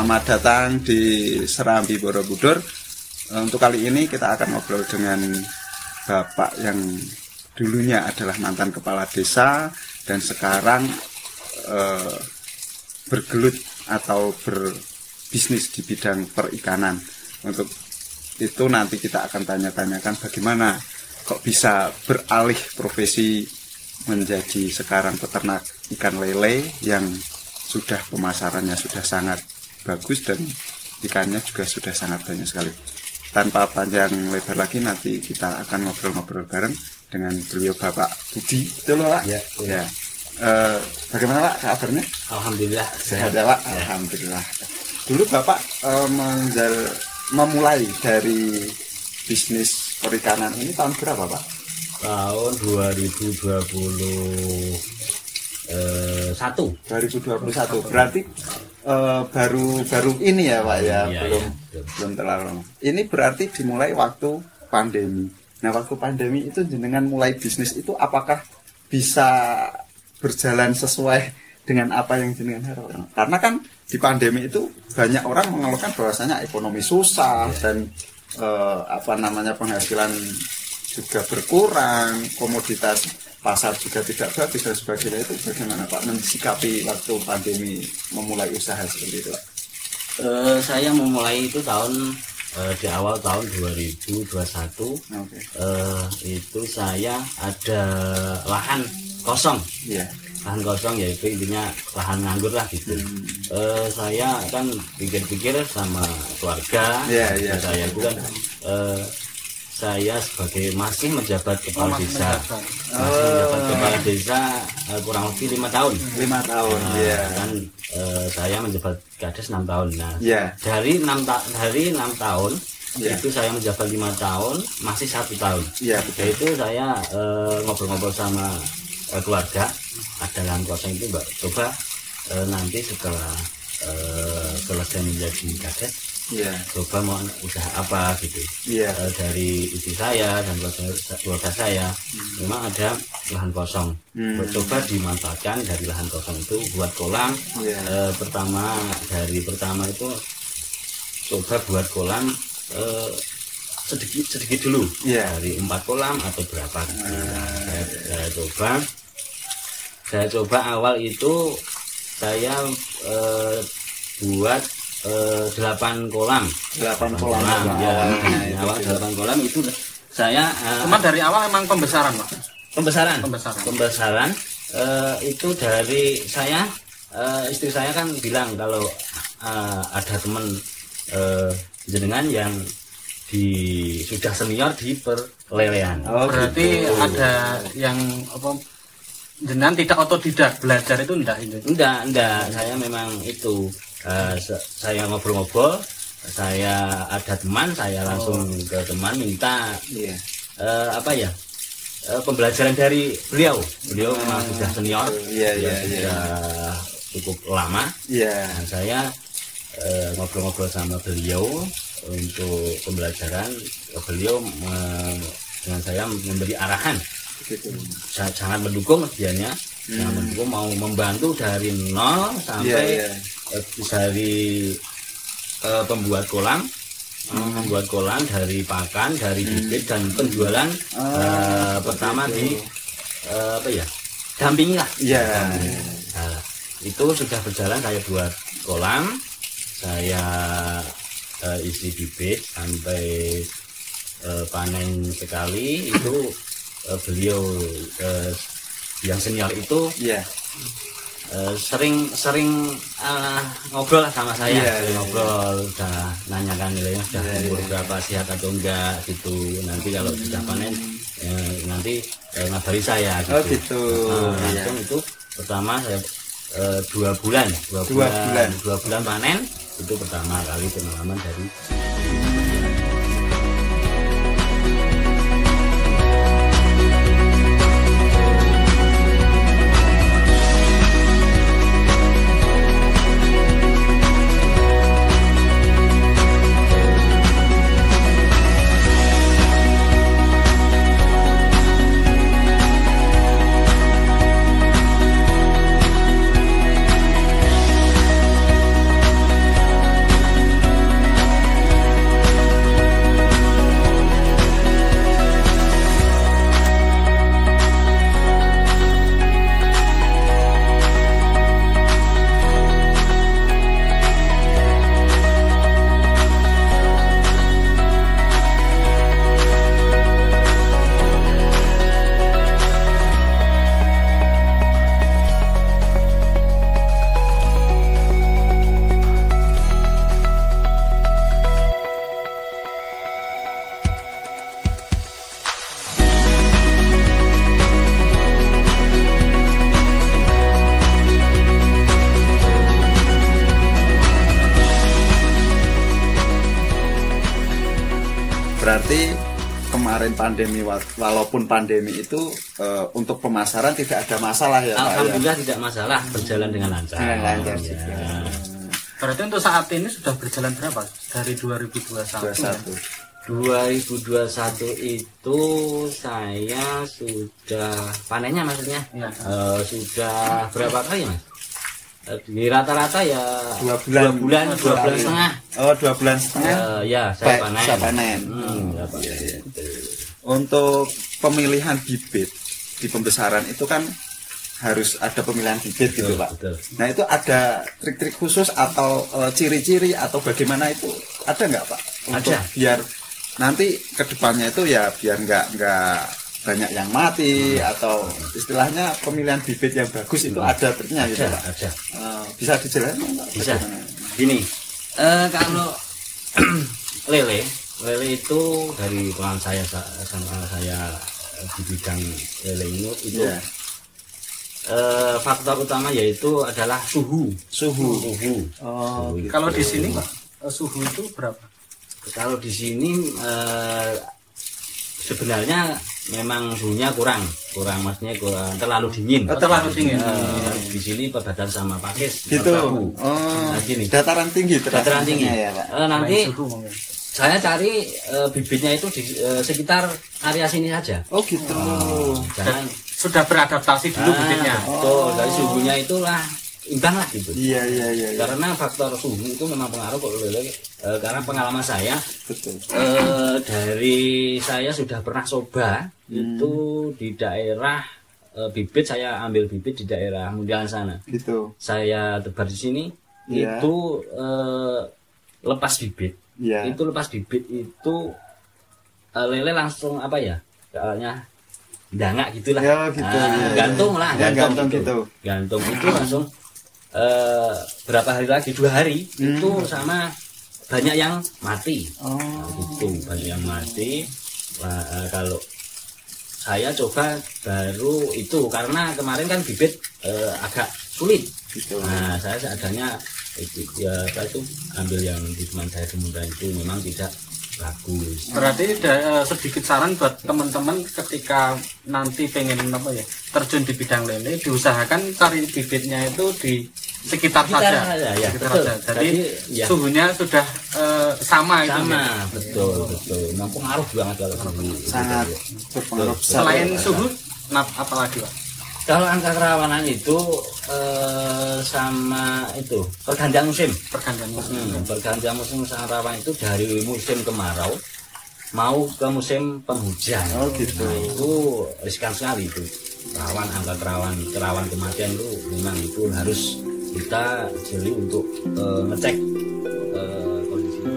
Selamat datang di Serambi Borobudur. Untuk kali ini kita akan ngobrol dengan Bapak yang dulunya adalah mantan kepala desa dan sekarang bergelut atau berbisnis di bidang perikanan. Untuk itu nanti kita akan tanya-tanyakan bagaimana kok bisa beralih profesi menjadi sekarang peternak ikan lele yang sudah pemasarannya sudah sangat bagus dan ikannya juga sudah sangat banyak sekali. Tanpa panjang lebar lagi, nanti kita akan ngobrol-ngobrol bareng dengan beliau Bapak Budi. Betul Pak? Ya. Bagaimana Pak kabarnya? Alhamdulillah sehat ya Pak. Ya. Alhamdulillah. Dulu Bapak memulai dari bisnis perikanan ini tahun berapa Pak? Tahun 2021. Berarti baru ini ya Pak ya, iya, belum terlalu lama. Ini berarti dimulai waktu pandemi. Nah, waktu pandemi itu jenengan mulai bisnis itu apakah bisa berjalan sesuai dengan apa yang jenengan harapkan? Karena kan di pandemi itu banyak orang mengeluhkan bahwasanya ekonomi susah dan penghasilan juga berkurang, komoditas pasar juga tidak bagus dan sebagainya. Itu bagaimana Pak mensikapi waktu pandemi memulai usaha seperti itu Pak? Saya memulai itu di awal tahun 2021. Okay. Itu saya ada lahan kosong. Yeah. Lahan kosong yaitu intinya lahan nganggur lah gitu. Saya kan pikir-pikir sama keluarga. Saya itu kan saya sebagai masih menjabat kepala desa, kurang lebih 5 tahun. 5 tahun, kan saya menjabat kades 6 tahun. Nah, dari 6 tahun itu saya menjabat 5 tahun, masih 1 tahun. Itu saya ngobrol-ngobrol sama keluarga, ada lahan kosong itu Mbak, coba nanti setelah selesai menjadi kades, coba mau usaha apa gitu. Dari istri saya dan keluarga saya memang ada lahan kosong. Coba dimanfaatkan dari lahan kosong itu buat kolam. Pertama itu coba buat kolam sedikit dulu, dari 4 kolam atau berapa gitu. Saya coba awal itu saya buat 8 kolam. 8 kolam. Awal 8 kolam itu saya cuma dari awal emang pembesaran Pak. Pembesaran itu dari saya, istri saya kan bilang kalau ada teman jenengan yang sudah senior di perlelean. Berarti gitu. Ada yang jenengan tidak otodidak belajar itu enggak? Saya memang itu saya ngobrol-ngobrol, saya ada teman, saya langsung ke teman minta pembelajaran dari beliau memang sudah senior, sudah cukup lama. Dan saya ngobrol-ngobrol sama beliau untuk pembelajaran. Beliau dengan saya memberi arahan, jangan mendukung dianya, jangan mendukung, mau membantu dari nol sampai dari pembuat kolam, dari pakan, dari bibit dan penjualan. Pertama di dampingi lah. Itu sudah berjalan. Saya buat kolam, saya isi bibit sampai panen sekali. Itu beliau yang senior itu sering ngobrol sama saya, ngobrol, udah nanyakan nilainya sudah umur berapa, sehat atau enggak gitu. Nanti kalau sudah panen nanti ngabari saya gitu. Langsung itu pertama saya 2 bulan panen, itu pertama kali pengalaman dari kemarin pandemi, walaupun pandemi itu untuk pemasaran tidak ada masalah ya Pak? Alhamdulillah tidak masalah, berjalan dengan lancar. Dengan lancar ya. Berarti untuk saat ini sudah berjalan berapa dari 2021? 2021 itu saya sudah panennya maksudnya ya. Sudah berapa kali Mas? Di rata-rata ya 2 bulan setengah. Oh 2 bulan setengah. Ya saya panen. Saya panen. Ya. Untuk pemilihan bibit di pembesaran itu kan harus ada pemilihan bibit gitu Pak. Betul. Nah itu ada trik-trik khusus atau ciri-ciri atau bagaimana itu ada nggak Pak? Untuk ada. Biar nanti kedepannya itu ya biar nggak banyak yang mati atau istilahnya pemilihan bibit yang bagus itu ada triknya gitu Pak. Ada. Bisa dijelaskan Pak? Bisa. Gini, kalau lele itu dari pengalaman saya di bidang lele ini itu faktor utama yaitu adalah suhu. Oh, gitu. Kalau di sini Pak, suhu itu berapa? Kalau di sini sebenarnya memang suhunya kurang maksudnya terlalu dingin. Terlalu dingin. Di sini perbatasan sama Pakis. Gitu. Nah, gini. Dataran tinggi ya, Pak. Nanti saya cari bibitnya itu di sekitar area sini saja. Oh gitu. Jangan sudah beradaptasi dulu bibitnya. Betul. Dari suhunya itulah imbang lah gitu. Iya. Karena faktor suhu itu memang pengaruh kok lele. Karena pengalaman saya, betul. Dari saya sudah pernah coba itu di daerah bibit, saya ambil bibit di daerah Mundian sana. Gitu. Saya tebar di sini itu lepas bibit. Itu lepas bibit itu lele langsung apa ya? Soalnya dangak gitulah. Ya, gitu. Gantung lah. Gantung gitu. Gantung itu langsung berapa hari lagi 2 hari itu sama banyak yang mati. Gitu, banyak yang mati. Kalau saya coba baru itu karena kemarin kan bibit agak sulit. Gitu. Nah, saya seadanya itu ambil yang di teman saya semudah itu memang tidak bagus. Berarti sedikit saran buat teman-teman ketika nanti pengen terjun di bidang lele, diusahakan cari bibitnya itu di sekitar saja. Jadi suhunya sudah sama itu. Betul. Memang pengaruh banget kalau suhu. Sangat berpengaruh. Selain suhu, apa lagi Pak? Kalau angka kerawanan itu sama itu pergantian musim. Pergantian musim sangat rawan itu dari musim kemarau mau ke musim penghujan. Oh gitu. Nah, itu riskan sekali itu. Angka kerawan kematian itu memang itu harus kita jeli untuk ngecek kondisi.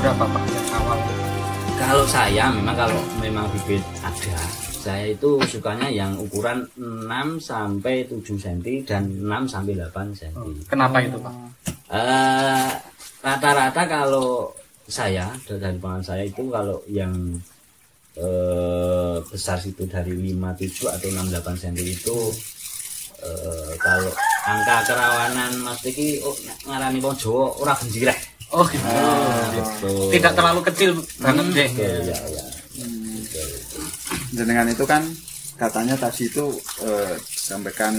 berapa Pak yang awal? Kalau saya memang bibit ada, saya itu sukanya yang ukuran 6 sampai 7 cm dan 6 sampai 8 cm. Kenapa itu Pak? Rata-rata kalau saya dari pengalaman saya itu kalau yang besar itu dari 5, 7 atau 6, 8 cm itu kalau angka kerawanan Mas iki ngarani wong Jawa ora genjreh. Oh gitu. Tidak terlalu kecil banget deh. Ya. Jenengan itu kan katanya tadi itu disampaikan,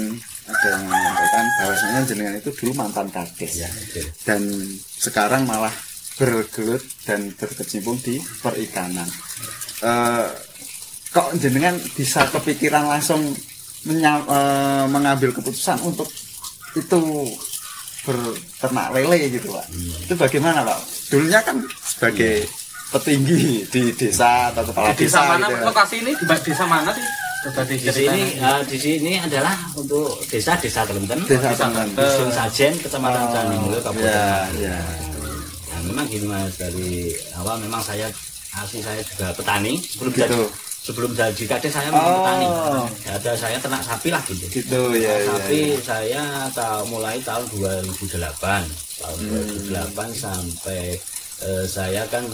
ada yang menyampaikan bahwasanya jenengan itu dulu mantan kades ya, dan sekarang malah bergelut dan berkecimpung di perikanan. Kok jenengan bisa kepikiran langsung mengambil keputusan untuk itu berternak lele gitu Pak? Itu bagaimana Pak? Dulunya kan sebagai petinggi di desa atau kepala desa mana gitu. Lokasi ini di desa mana sih? Di sini adalah untuk desa Telenten, Dusun Sajen, Kecamatan Candimulyo, Kabupaten. Ya. Nah, memang gini Mas, dari awal memang saya juga petani sebelum jadi kades saya memang petani. Ada saya ternak sapi lah gitu. Sapi saya mulai tahun 2008 sampai saya kan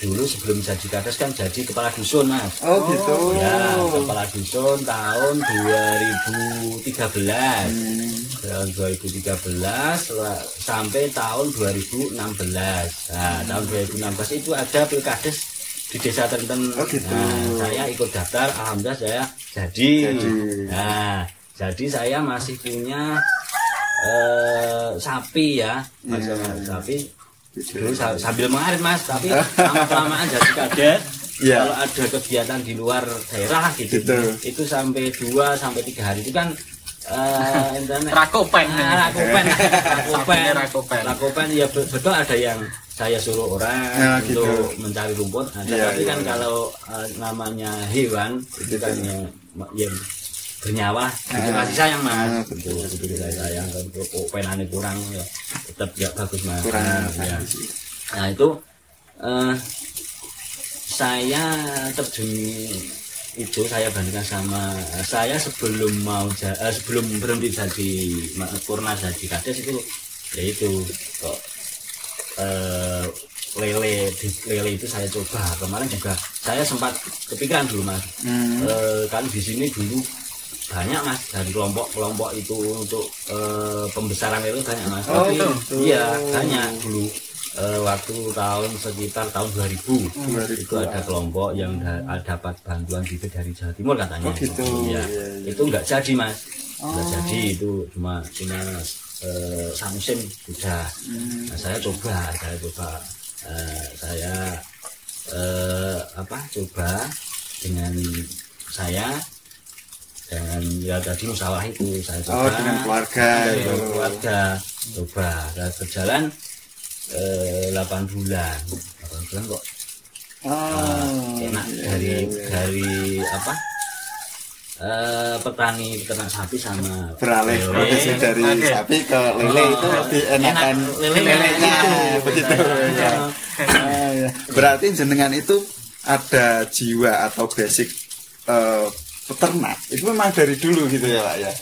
dulu sebelum jadi kades kan jadi kepala dusun Mas. Oh gitu. Ya, kepala dusun tahun 2013. Tahun 2013 sampai tahun 2016. Nah, tahun 2016 itu ada pilkades di desa Telenten. Oh gitu. Nah, saya ikut daftar, alhamdulillah saya jadi. Nah, jadi saya masih punya sapi ya, sapi. Dulu sambil mengarit Mas, tapi lama-lamaan jadi kades. Kalau ada kegiatan di luar daerah gitu. Itu sampai 2 sampai 3 hari itu kan Rakopen ya betul, ada yang saya suruh orang untuk mencari rumput. Tapi kan kalau namanya hewan itu kan yang bernyawa itu kasih sayang Mas, betul saya sayang. Kalau penane kurang ya tetap ya bagus Mas. Nah itu saya terjun itu saya bandingkan sama saya sebelum berhenti jadi purna jadi kades itu, yaitu kok lele itu saya coba kemarin juga. Saya sempat kepikiran dulu Mas, kan di sini dulu banyak Mas dari kelompok itu untuk pembesaran lele banyak Mas. Tapi iya banyak dulu. Waktu sekitar tahun 2000 itu ada kelompok yang dapat bantuan bibit dari Jawa Timur katanya. Itu enggak jadi Mas, enggak jadi, itu cuma samusim sudah. Nah, saya coba coba dengan ya tadi musyawarah itu saya coba dengan keluarga coba berjalan 8 bulan kok enak dari petani peternak sapi sama beralih profesi dari sapi ke lele itu lebih enakan lelenya begitu ya. Berarti jenengan itu ada jiwa atau basic peternak itu memang dari dulu gitu ya Pak ya?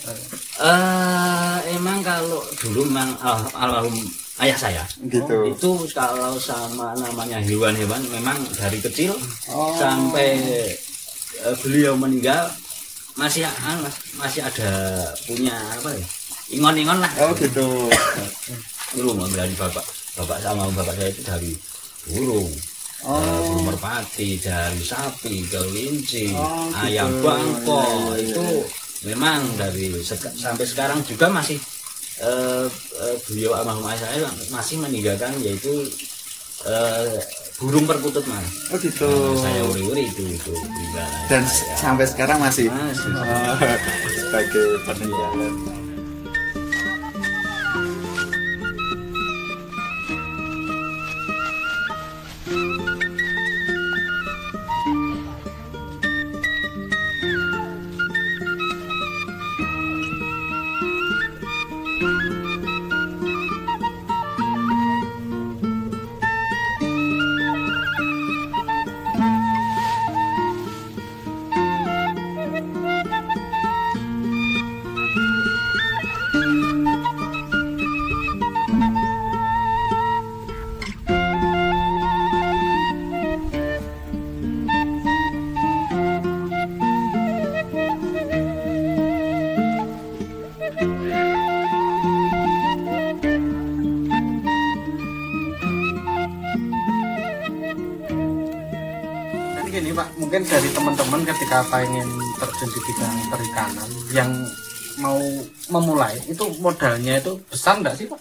Emang kalau dulu memang almarhum ayah saya gitu. Itu kalau sama namanya hewan-hewan memang dari kecil sampai beliau meninggal masih ada punya ingon-ingon lah. Oh gitu. Burung dari bapak sama bapak saya itu dari burung. Burung merpati, dari sapi, kelinci, ayam bangkok itu memang dari sampai sekarang juga masih beliau almarhum ayah saya masih meninggalkan, yaitu burung perkutut Mas. Oh gitu. Saya uri-uri itu dan sampai sekarang masih sebagai peninggalan. gini Pak, mungkin dari teman-teman ketika pengen terjun di bidang perikanan yang mau memulai itu modalnya itu besar enggak sih Pak?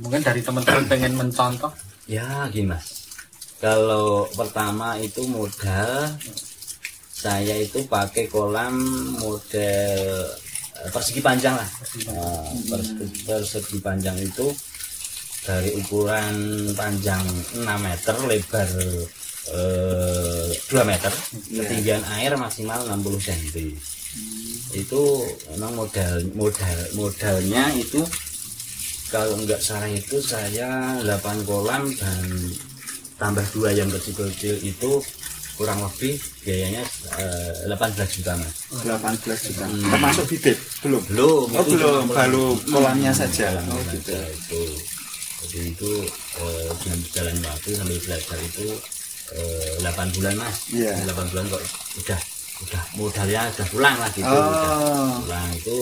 Mungkin dari teman-teman pengen mencontoh. Ya gini Mas, kalau pertama itu modal saya itu pakai kolam model persegi panjang lah. Persegi panjang itu dari ukuran panjang 6 meter, lebar 2 meter, ketinggian air maksimal 60 cm. Itu memang modalnya itu kalau nggak salah itu saya 8 kolam dan tambah 2 yang kecil-kecil itu kurang lebih biayanya 18 juta Mas. 18 juta. Termasuk bibit? Belum. Belum. Oh, belum. Baru kolamnya saja. Oh, gitu. Itu. Jadi itu dengan berjalan waktu sambil belajar itu 8 bulan Mas. 8 bulan kok udah modalnya udah pulang lah gitu. Pulang itu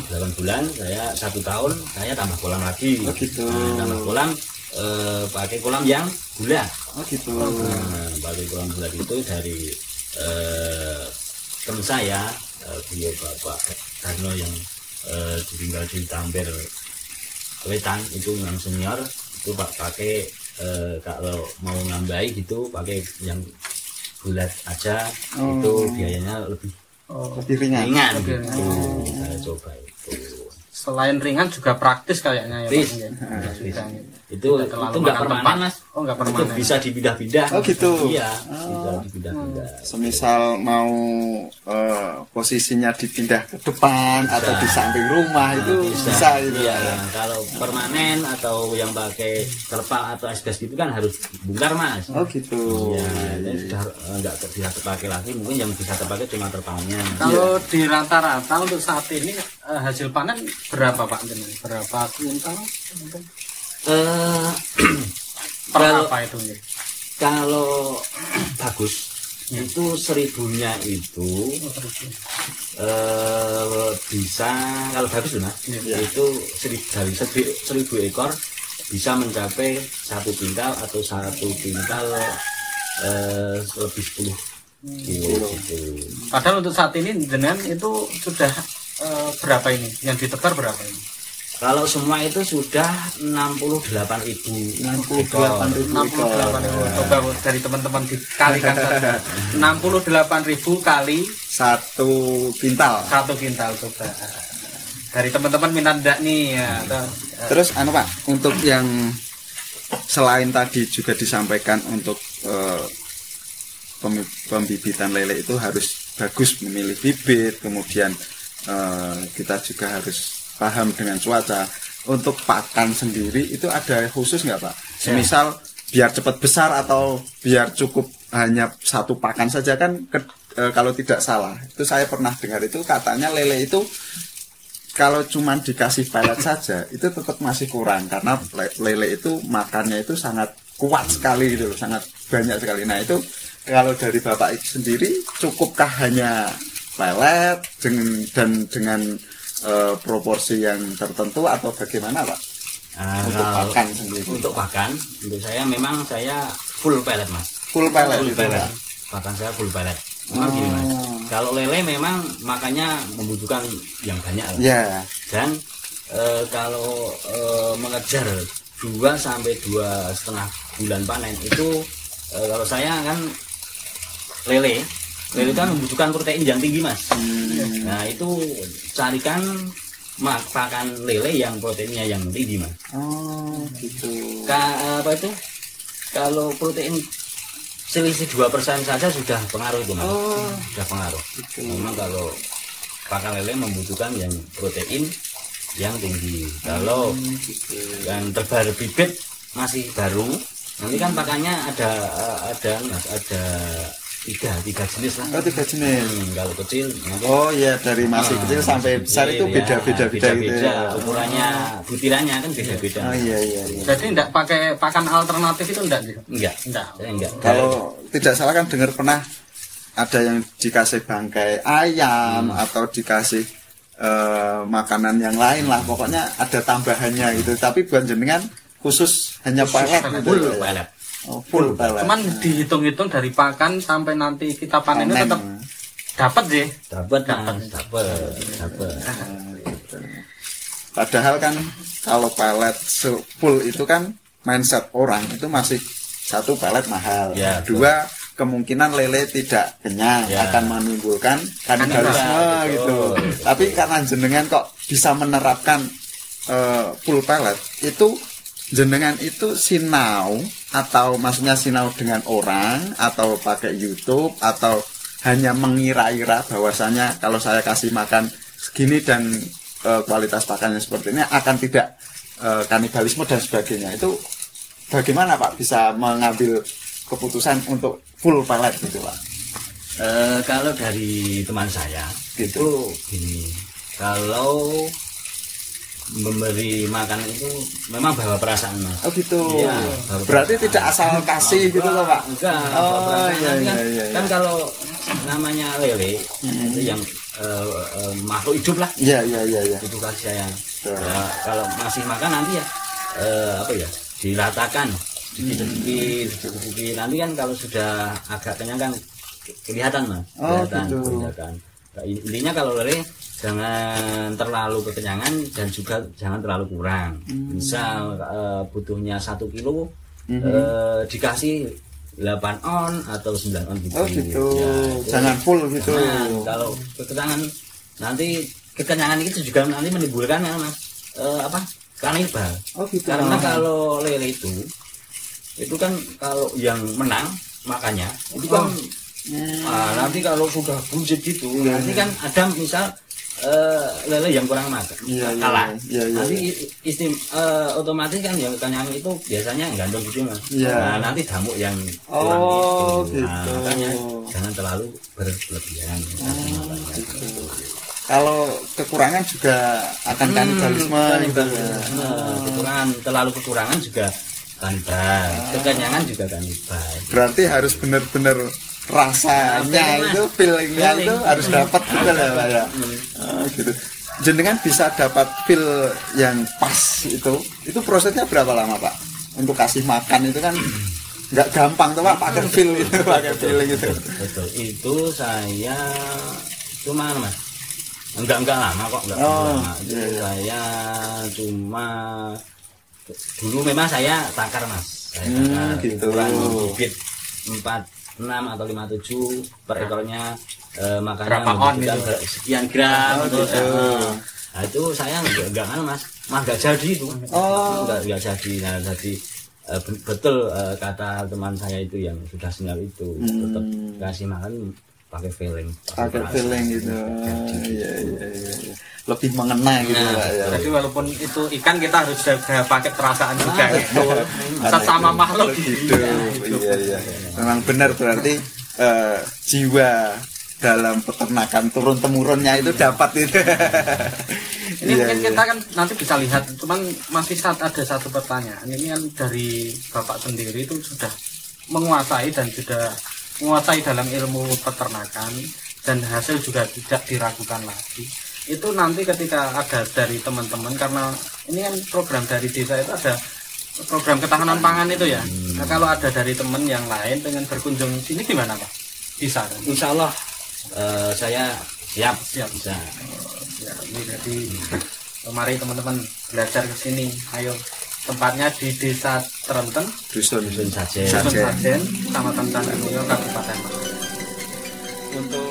8 bulan, saya 1 tahun saya tambah kolam lagi. Oh gitu. Tambah kolam pakai kolam yang gula. Oh gitu. Pakai kolam gula itu dari teman saya, beliau Bapak Karno yang tinggal di Tamber Wetan itu yang senior itu pakai kalau mau nambahi gitu pakai yang bulat aja itu biayanya lebih ringan gitu. Saya coba itu. Selain ringan juga praktis kayaknya ya. Itu nggak permanen Mas. Oh nggak permanen. Itu bisa dipindah-pindah. Oh gitu. Iya. Bisa dipindah-pindah. Semisal mau posisinya dipindah ke depan bisa. Atau di samping rumah itu bisa gitu. Iya. Kalau permanen atau yang pakai terpal atau asbes gitu kan harus bongkar Mas. Oh gitu. Iya. Sudah nggak bisa terpakai lagi. Mungkin yang bisa terpakai cuma terpalnya. Kalau di rata-rata untuk saat ini hasil panen berapa Pak? Berapa kuintal? Kalau apa itu? Kalau bagus itu 1000-nya itu bisa kalau bagus loh Mas itu dari 1000 ekor bisa mencapai 1 kintal atau 1 kintal lebih 10 kilo gitu. Padahal untuk saat ini jenengan itu sudah berapa ini? Yang ditebar berapa ini? Kalau semua itu sudah 68.000 Coba dari teman-teman dikalikan saja. 68.000 kali 1 kintal. 1 kintal coba. Dari teman-teman minat enggak nih ya. Terus Pak, untuk yang selain tadi juga disampaikan untuk pembibitan lele itu harus bagus memilih bibit, kemudian kita juga harus paham dengan cuaca. Untuk pakan sendiri itu ada khusus nggak Pak? Semisal biar cepat besar atau biar cukup hanya 1 pakan saja kan kalau tidak salah itu saya pernah dengar itu katanya lele itu kalau cuma dikasih pelet saja itu tetap masih kurang karena lele itu makannya itu sangat kuat sekali gitu loh, sangat banyak sekali. Nah itu kalau dari Bapak sendiri cukupkah hanya pelet dan dengan proporsi yang tertentu atau bagaimana Pak? Untuk pakan sendiri. Untuk pakan, untuk saya memang saya full pelet Mas. Full pelet. Pakan saya full pelet. Memang gini Mas. Kalau lele memang makannya membutuhkan yang banyak. Ya. Dan kalau mengejar 2 sampai 2,5 bulan panen itu kalau saya kan lele kan membutuhkan protein yang tinggi Mas. Nah itu carikan pakan lele yang proteinnya yang tinggi Mas. Oh gitu. Apa itu? Kalau protein selisih 2% saja sudah pengaruh itu Mas. Sudah pengaruh. Gitu. Memang kalau pakan lele membutuhkan yang protein yang tinggi. Kalau yang terbaru bibit masih baru, nanti kan pakannya ada tiga jenis lah. Oh 3 jenis. Kalau kecil oh iya dari masih kecil sampai besar itu beda-beda gitu ya. Ukurannya butirannya kan beda-beda. Oh iya. Jadi enggak pakai pakan alternatif itu enggak gitu? Enggak. Kalau tidak salah kan dengar pernah ada yang dikasih bangkai ayam atau dikasih makanan yang lain lah, pokoknya ada tambahannya gitu. Tapi bukan jenengan khusus hanya pelet gitu. Pelet. Full pelet. Cuman dihitung-hitung dari pakan sampai nanti kita panen itu tetap dapat sih. Dapat. Padahal kan kalau pelet full itu kan mindset orang itu masih satu pelet mahal, ya, dua kemungkinan lele tidak kenyang, akan menimbulkan kanibalisme gitu. Tapi karena jenengan kok bisa menerapkan full pelet, itu jenengan itu sinau atau maksudnya sinau dengan orang atau pakai YouTube atau hanya mengira-ira bahwasanya kalau saya kasih makan segini dan kualitas pakannya seperti ini akan tidak kanibalisme dan sebagainya. Itu bagaimana Pak bisa mengambil keputusan untuk full pelet gitu Pak? Kalau dari teman saya gitu. Itu gini, kalau memberi makan itu memang bawa perasaan Mas. Oh gitu. Iya, berarti perasaan. Tidak asal kasih gitu loh Pak. Enggak. Iya. Kan kalau namanya lele itu yang makhluk hidup lah. Iya. Itu kasih sayang. Ya, kalau masih makan nanti ya apa ya? Diratakan, sedikit. Nanti kan kalau sudah agak kenyang kan kelihatan Mas. Kelihatan. Nah, intinya kalau lele jangan terlalu kekenyangan dan juga jangan terlalu kurang. Misal butuhnya 1 kilo dikasih 8 on atau 9 on gitu. Oh gitu. Ya, jangan full gitu. Kalau kekenyangan nanti kekenyangan itu juga nanti menimbulkan kanibal. Oh gitu. Karena kalau lele itu kan kalau yang menang makanya itu kan nanti kalau sudah buncit gitu nanti kan ada misal lele yang kurang makan kalah. Nanti otomatis kan yang kekenyangan itu biasanya gantung gitu Mas. Nah, nanti damuk yang kurang gitu. Nah, makanya jangan terlalu berlebihan. Kalau kekurangan juga akan kanibalisme gitu. Kekurangan, terlalu kekurangan juga kanibal. Kekenyangan juga kanibal. Berarti harus benar-benar rasanya itu feelingnya itu harus dapat gitu lah Pak ya. Gitu. Jenengan bisa dapat feel yang pas itu prosesnya berapa lama Pak? Untuk kasih makan itu kan nggak gampang tuh Pak, pakai feel itu, pakai feeling itu. Betul. Itu saya cuma Mas. Enggak lama kok, enggak lama. Saya cuma dulu memang saya takar Mas. Saya takar gitu. Bibit 46 atau 57 per ekornya makannya sekian gram gitu. Nah, itu saya enggak Mas, enggak jadi itu. Enggak jadi. Nah, jadi betul kata teman saya itu yang sudah senior itu tetap kasih makan pakai feeling gitu. Iya. Lebih mengena gitu Pak ya. Jadi walaupun itu ikan kita harus jaga pakai perasaan juga gitu. Sesama makhluk gitu. Iya. Memang benar berarti jiwa dalam peternakan turun temurunnya itu dapat itu. Ini mungkin kita kan nanti bisa lihat, cuman masih ada satu pertanyaan. Ini kan dari Bapak sendiri itu sudah menguasai dan sudah menguasai dalam ilmu peternakan dan hasil juga tidak diragukan lagi. Itu nanti ketika ada dari teman-teman, karena ini kan program dari desa itu ada program ketahanan pangan itu ya. Nah, kalau ada dari teman yang lain pengen berkunjung sini gimana Pak? Bisa kan? Insya Allah saya siap. Bisa. Ya, ini jadi mari teman-teman belajar ke sini. Ayo, tempatnya di Desa Trenten, Dusun Sajen, Kecamatan Tanjung Kabupaten Malang. Untuk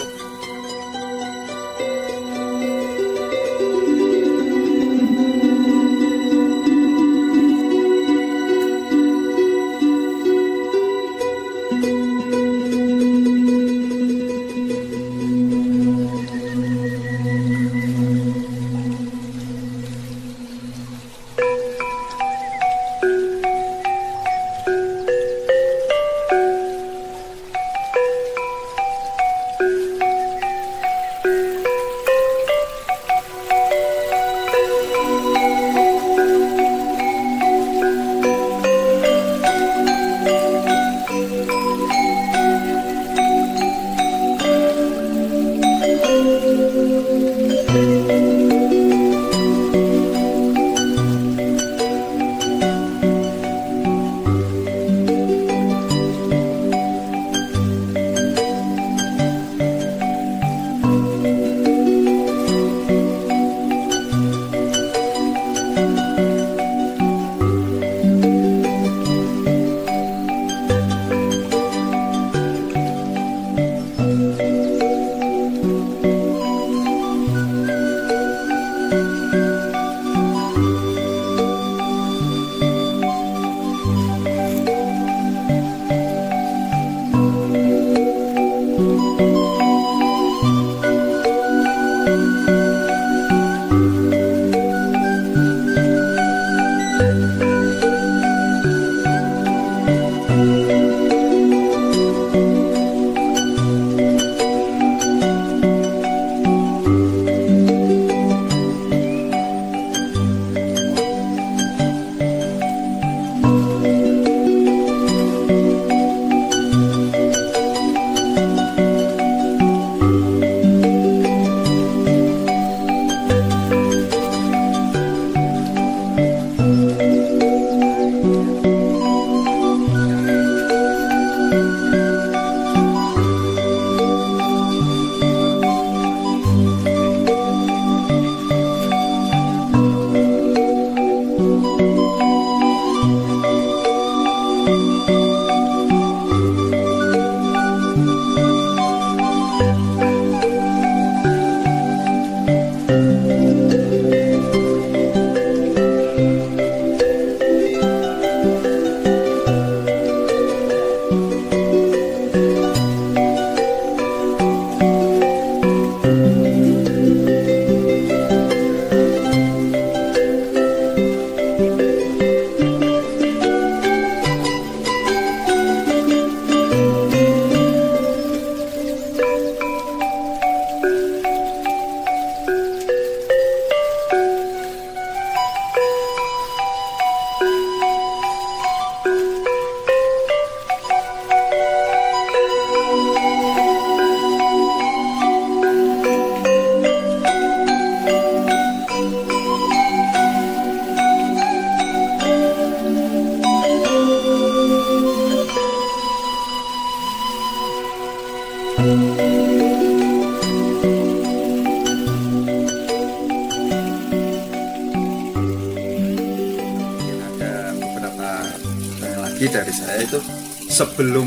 Dari saya itu sebelum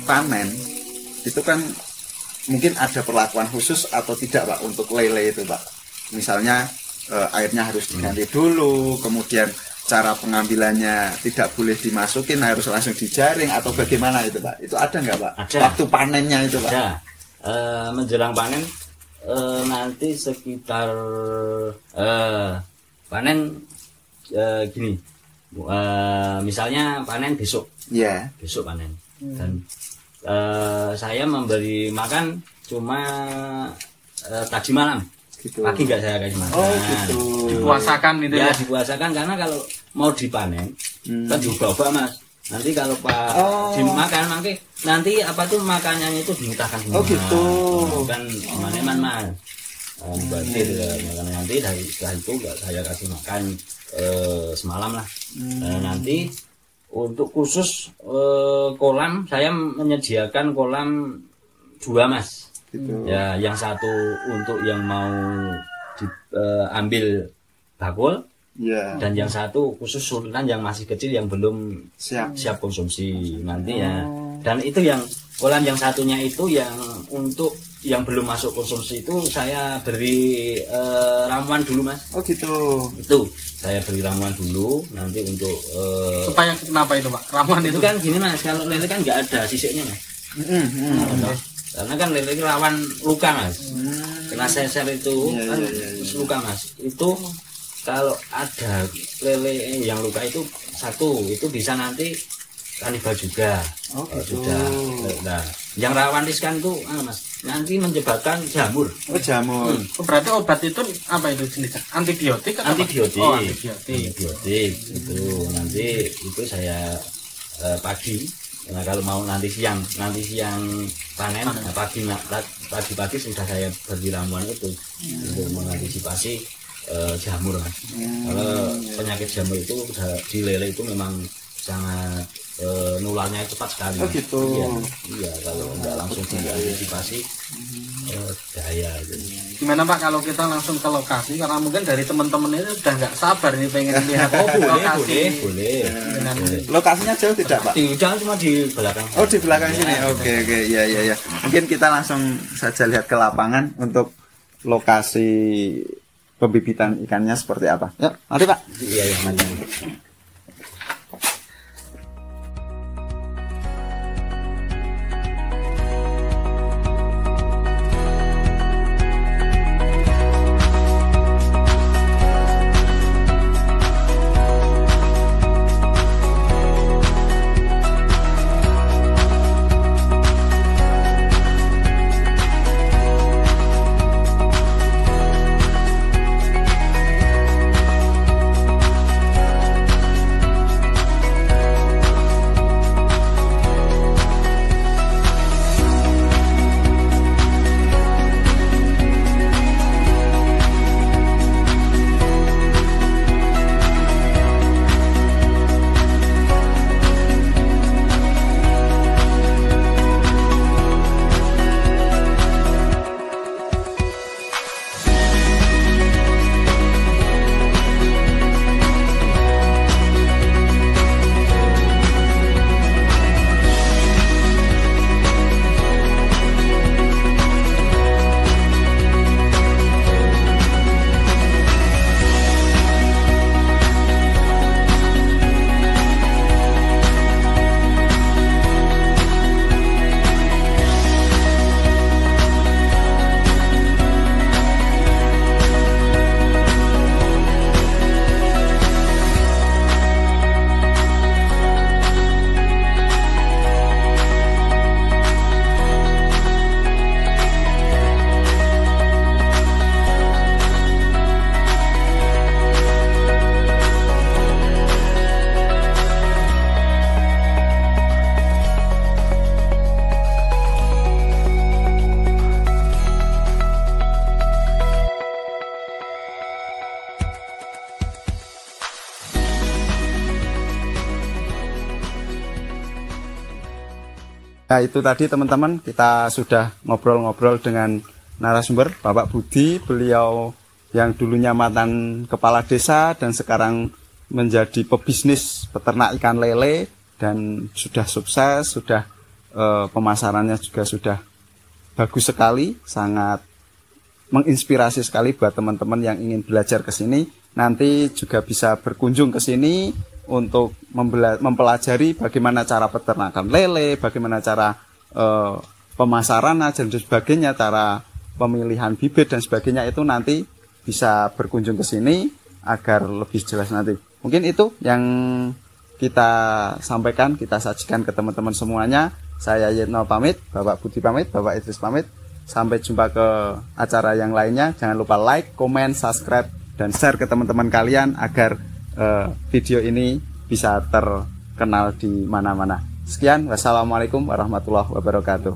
panen itu kan mungkin ada perlakuan khusus atau tidak Pak untuk lele itu Pak, misalnya airnya harus diganti dulu, kemudian cara pengambilannya tidak boleh dimasukin, harus langsung dijaring atau bagaimana itu Pak, itu ada nggak Pak? Ada. Waktu panennya itu Pak? Ada. Menjelang panen nanti sekitar panen gini. Misalnya panen besok, besok panen, dan saya memberi makan cuma tadi malam, gitu. Pagi nggak saya kasih makan. Oh gitu. Dipuasakan itu ya? Dipuasakan karena kalau mau dipanen kan diubah-ubah Mas. Nanti kalau Pak dimakan nanti apa tuh makanannya itu dimuntahkan semua. Oh gitu. Kan teman-teman Mas. Nanti dari setelah itu saya kasih makan semalam lah. Nanti untuk khusus kolam saya menyediakan kolam 2 Mas. Gitu. Ya, yang satu untuk yang mau diambil bakul. Dan yang satu khusus sultan yang masih kecil yang belum siap konsumsi nanti ya. Dan itu yang kolam yang satunya itu yang untuk yang belum masuk konsumsi itu saya beri ramuan dulu Mas. Oh gitu. Itu saya beri ramuan dulu nanti untuk supaya kenapa itu Pak? Ramuan itu kan gini Mas, kalau lele kan nggak ada sisiknya Mas. Karena kan lele rawan luka Mas. Kena sesar itu kan luka Mas. Itu kalau ada lele yang luka itu satu itu bisa nanti kanibal juga. Oh gitu. Nah, yang rawan riskan tuh Mas, nanti menyebabkan jamur. Oh jamur. Berarti obat itu apa itu jenisnya? Antibiotik atau antibiotik. Oh, antibiotik. Itu nanti itu saya pagi. Nah kalau mau nanti siang panen, nah, pagi sudah saya beri ramuan itu untuk mengantisipasi jamur Mas. Kalau penyakit jamur itu di lele itu memang sangat nularnya cepat sekali. Oh gitu. Iya kalau nggak langsung diantisipasi bahaya gitu. Gimana Pak kalau kita langsung ke lokasi, karena mungkin dari teman-teman itu udah nggak sabar nih pengen lihat lokasi. Boleh. Lokasinya jauh tidak Pak? Jangan cuma di belakang. Oh di belakang sini. Oke ya. Mungkin kita langsung saja lihat ke lapangan untuk lokasi pembibitan ikannya seperti apa. Yuk, mari Pak. Iya mari. Nah, itu tadi teman-teman, kita sudah ngobrol-ngobrol dengan narasumber Bapak Budi. Beliau yang dulunya mantan kepala desa dan sekarang menjadi pebisnis peternak ikan lele dan sudah sukses, sudah pemasarannya juga sudah bagus sekali, sangat menginspirasi sekali buat teman-teman yang ingin belajar ke sini. Nanti juga bisa berkunjung ke sini untuk mempelajari bagaimana cara peternakan lele, bagaimana cara pemasaran dan sebagainya, cara pemilihan bibit dan sebagainya. Itu nanti bisa berkunjung ke sini agar lebih jelas nanti. Mungkin itu yang kita sampaikan, kita sajikan ke teman-teman semuanya. Saya Yitno pamit, Bapak Budi pamit, Bapak Idris pamit. Sampai jumpa ke acara yang lainnya. Jangan lupa like, comment, subscribe, dan share ke teman-teman kalian agar video ini bisa terkenal di mana-mana. Sekian, wassalamualaikum warahmatullahi wabarakatuh.